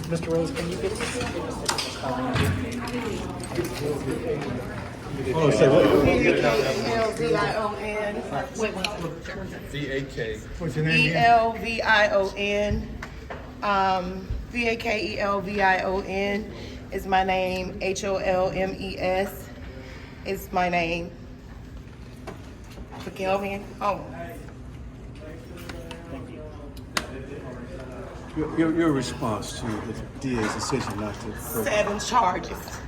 Mr. Rose, can you get us Oh, say what? E-L-V-I-O-N. VAK. What's your name? E-L-V-I-O-N. VAKELVION is my name. HOLMES is my name. For Kelvin. Oh. Your response to the DA's decision not to... 7 charges.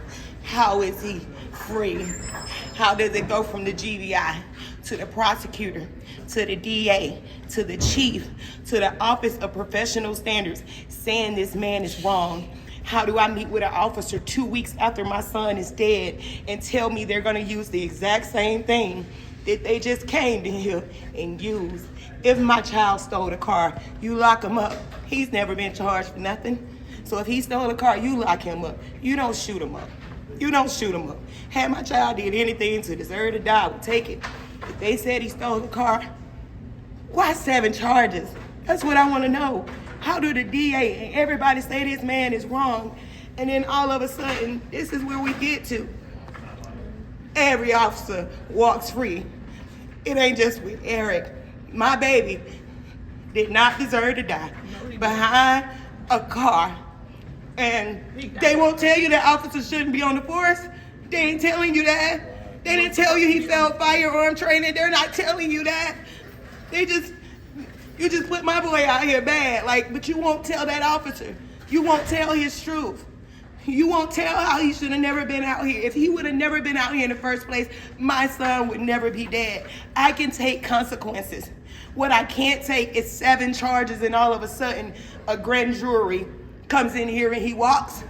How is he free? How does it go from the GBI to the prosecutor, to the DA, to the chief, to the Office of Professional Standards saying this man is wrong? How do I meet with an officer 2 weeks after my son is dead and tell me they're gonna use the exact same thing that they just came to here and used? If my child stole the car, you lock him up. He's never been charged for nothing. So if he stole a car, you lock him up. You don't shoot him up. You don't shoot him up. Had my child did anything to deserve to die, I would take it. If they said he stole the car, why 7 charges? That's what I want to know. How do the DA and everybody say this man is wrong, and then all of a sudden, this is where we get to? Every officer walks free. It ain't just with Eric. My baby did not deserve to die behind a car. And they won't tell you that officers shouldn't be on the force. They ain't telling you that. They didn't tell you he failed firearm training. They're not telling you that. You just put my boy out here bad, but you won't tell that officer. You won't tell his truth. You won't tell how he should have never been out here. If he would have never been out here in the first place, my son would never be dead. I can take consequences. What I can't take is 7 charges and all of a sudden a grand jury comes in here and he walks.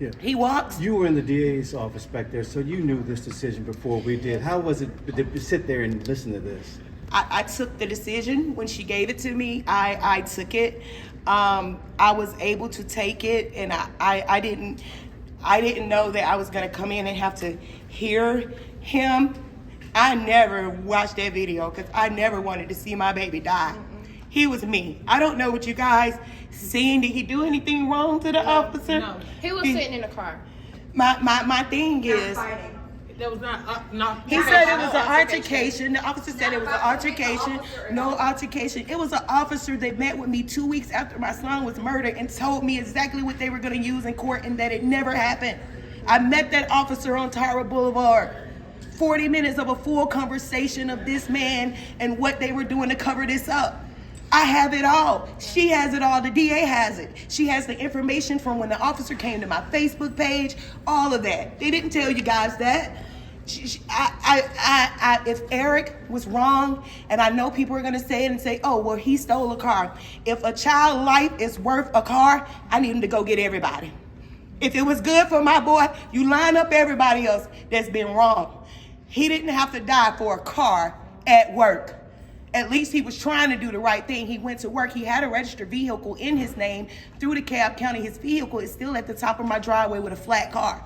Yeah. He walks. You were in the DA's office back there, so you knew this decision before we did. How was it to sit there and listen to this? I took the decision when she gave it to me. I took it. I was able to take it, and I didn't know that I was gonna come in and have to hear him. I never watched that video because I never wanted to see my baby die. He was me. I don't know what you guys seen. Did he do anything wrong to the officer? No, he was sitting in the car. My thing is, There was not. he said it was an altercation. The officer said it was an altercation. No altercation. It was an officer that met with me 2 weeks after my son was murdered and told me exactly what they were going to use in court and that it never happened. I met that officer on Tyra Boulevard. 40 minutes of a full conversation of this man and what they were doing to cover this up. I have it all. She has it all. The DA has it. She has the information from when the officer came to my Facebook page, all of that. They didn't tell you guys that. If Eric was wrong, and I know people are going to say it and say, oh, well, he stole a car. If a child's life is worth a car, I need him to go get everybody. If it was good for my boy, you line up everybody else that's been wrong. He didn't have to die for a car at work. At least he was trying to do the right thing. He went to work. He had a registered vehicle in his name through DeKalb County. His vehicle is still at the top of my driveway with a flat car,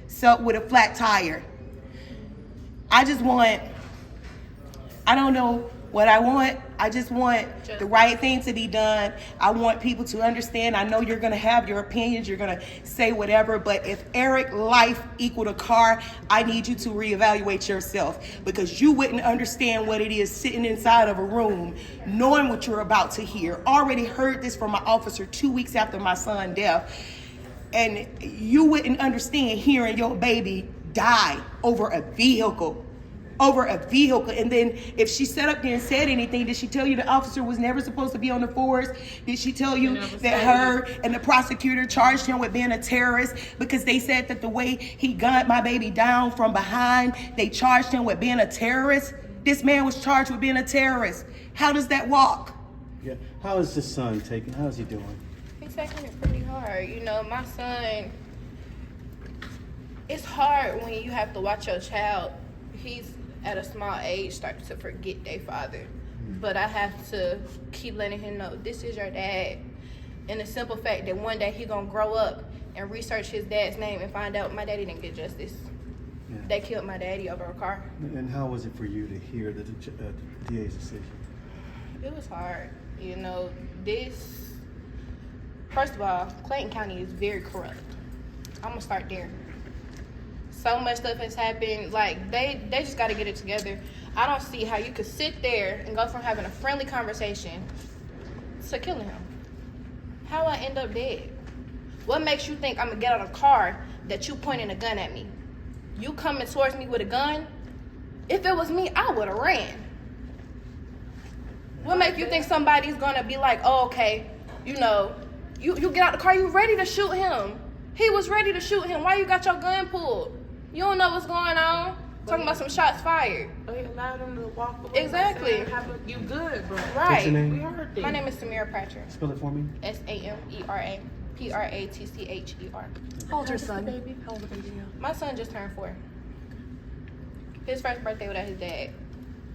so with a flat tire. I don't know what I want. I just want the right thing to be done. I want people to understand. I know you're going to have your opinions. You're going to say whatever. But if Eric's life equaled a car, I need you to reevaluate yourself, because you wouldn't understand what it is sitting inside of a room, knowing what you're about to hear. Already heard this from my officer 2 weeks after my son's death. And you wouldn't understand hearing your baby die over a vehicle. And then if she sat up there and said anything, did she tell you the officer was never supposed to be on the force? Did she tell you that her and the prosecutor charged him with being a terrorist because they said that the way he gunned my baby down from behind, they charged him with being a terrorist? This man was charged with being a terrorist. How does that walk? Yeah. How is the son taking? How's he doing? He's taking it pretty hard. My son, it's hard when you have to watch your child. He's at a small age start to forget their father. But I have to keep letting him know this is your dad. And the simple fact that one day he gonna grow up and research his dad's name and find out my daddy didn't get justice. Yeah. They killed my daddy over a car. And how was it for you to hear the DA's decision? It was hard. This First of all, Clayton County is very corrupt. I'm gonna start there. So much stuff has happened. Like, they just got to get it together. I don't see how you could sit there and go from having a friendly conversation to killing him. How I end up dead? What makes you think I'm gonna get out of a car that you pointing a gun at me? You coming towards me with a gun? If it was me, I would have ran. What make you think somebody's gonna be like, oh, okay, you know, you get out the car, you ready to shoot him? He was ready to shoot him. Why you got your gun pulled? You don't know what's going on. Talking about some shots fired. They allowed him to walk away. Exactly. You good, bro. Right. What's your name? We heard that. My name is Samira Pratcher. Spell it for me. Samera Pratcher. How old's your son? Baby? How old the baby now? My son just turned 4. His first birthday without his dad.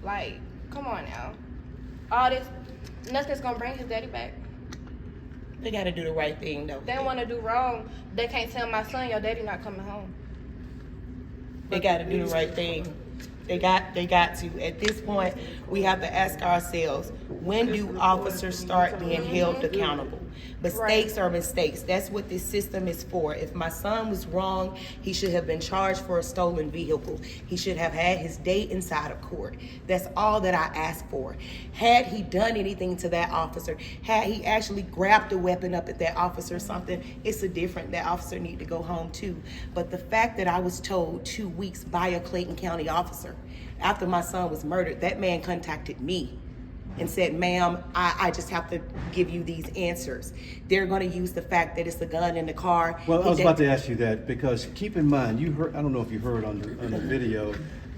Like, come on now. All this, nothing's gonna bring his daddy back. They got to do the right thing, though. They want to do wrong. They can't tell my son, your daddy not coming home. They got to do the right thing. They got to. At this point, we have to ask ourselves, when do officers start being held accountable? Mistakes are mistakes. That's what this system is for. If my son was wrong, he should have been charged for a stolen vehicle. He should have had his day inside of court. That's all that I ask for. Had he done anything to that officer, had he actually grabbed a weapon up at that officer or something, it's a different, that officer need to go home too. But the fact that I was told 2 weeks by a Clayton County officer after my son was murdered, that man contacted me and said, ma'am, I just have to give you these answers. They're going to use the fact that it's a gun in the car. Well, I was about to ask you that, because keep in mind, you heard, I don't know if you heard on the video,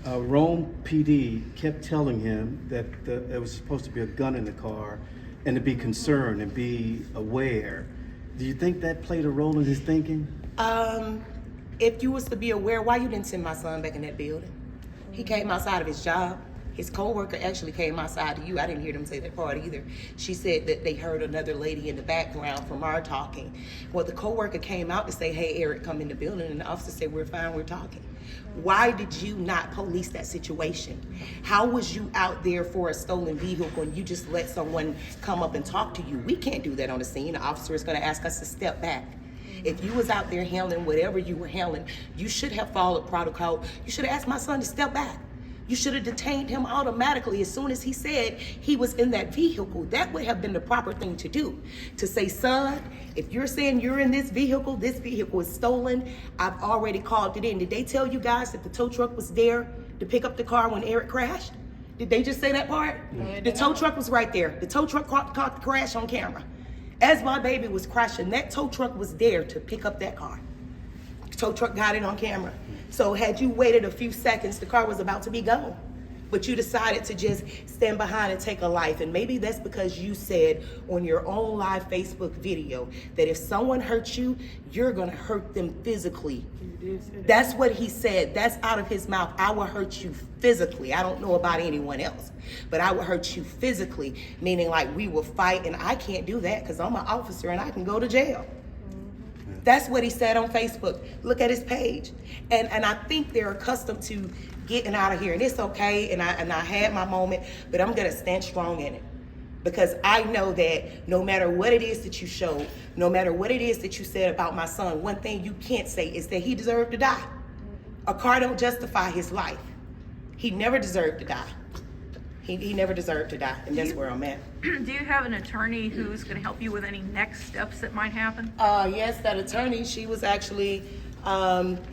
Rome PD kept telling him that there was supposed to be a gun in the car and to be concerned and be aware. Do you think that played a role in his thinking? If you was to be aware, why you didn't send my son back in that building? He came outside of his job. His co-worker actually came outside to you. I didn't hear them say that part either. She said that they heard another lady in the background from our talking. Well, the co-worker came out to say, hey, Eric, come in the building. And the officer said, we're fine, we're talking. Why did you not police that situation? How was you out there for a stolen vehicle and you just let someone come up and talk to you? We can't do that on the scene. The officer is going to ask us to step back. If you was out there handling whatever you were handling, you should have followed protocol. You should have asked my son to step back. You should have detained him automatically as soon as he said he was in that vehicle. That would have been the proper thing to do. To say, son, if you're saying you're in this vehicle is stolen, I've already called it in. Did they tell you guys that the tow truck was there to pick up the car when Eric crashed? Did they just say that part? The tow truck was right there. The tow truck caught the crash on camera. As my baby was crashing, that tow truck was there to pick up that car. The tow truck got it on camera. So had you waited a few seconds, the car was about to be gone. But you decided to just stand behind and take a life. And maybe that's because you said on your own live Facebook video that if someone hurts you, you're gonna hurt them physically. That's what he said. That's out of his mouth. I will hurt you physically. I don't know about anyone else, but I will hurt you physically, meaning like we will fight, and I can't do that because I'm an officer and I can go to jail. That's what he said on Facebook. Look at his page. And I think they're accustomed to getting out of here. And it's okay, and I had my moment, but I'm gonna stand strong in it. Because I know that no matter what it is that you showed, no matter what it is that you said about my son, one thing you can't say is that he deserved to die. A car don't justify his life. He never deserved to die. He never deserved to die, and that's where I'm at. Do you have an attorney who's going to help you with any next steps that might happen? Yes, that attorney, she was actually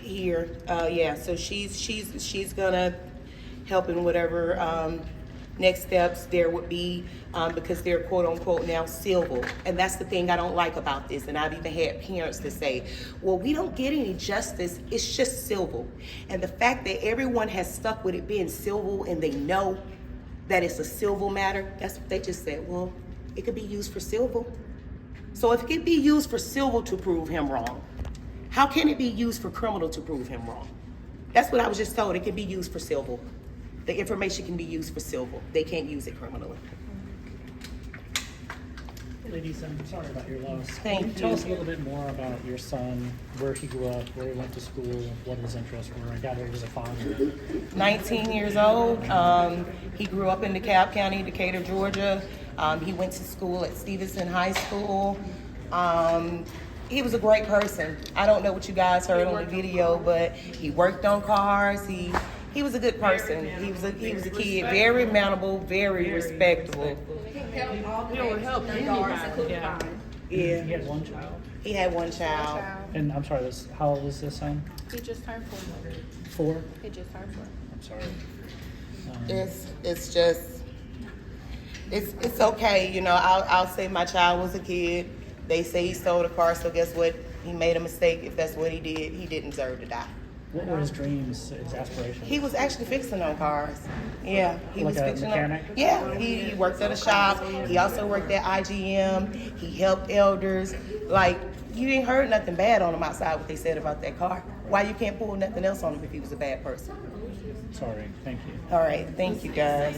here. Yeah, so she's gonna help in whatever next steps there would be, because they're quote unquote now civil. And that's the thing I don't like about this. And I've even had parents to say, well, we don't get any justice, it's just civil. And the fact that everyone has stuck with it being civil and they know that it's a civil matter, that's what they just said. Well, it could be used for civil. So if it could be used for civil to prove him wrong, how can it be used for criminal to prove him wrong? That's what I was just told. It can be used for civil. The information can be used for civil. They can't use it criminally. Ladies, I'm sorry about your loss. Thank Can you. Tell us a little bit more about your son, where he grew up, where he went to school, what his interests were. I gather he was a father. 19 years old. He grew up in DeKalb County, Decatur, Georgia. He went to school at Stevenson High School. He was a great person. I don't know what you guys heard on the video, but he worked on cars. He was a good person. He was a kid, very manageable, very respectable. Help Yeah. He had one child. He had one child. And I'm sorry, how old is this son? He just turned 4. 4? He just turned 4. I'm sorry. It's just it's okay, you know. I'll say my child was a kid. They say he stole the car, so guess what? He made a mistake. If that's what he did, he didn't deserve to die. What were his dreams, his aspirations? He was actually fixing on cars. Yeah, he Like was a fixing mechanic? on. Yeah, he worked at a shop. He also worked at IGM. He helped elders. Like, you ain't heard nothing bad on him outside what they said about that car. Why you can't pull nothing else on him if he was a bad person? Sorry, thank you. All right, thank you guys.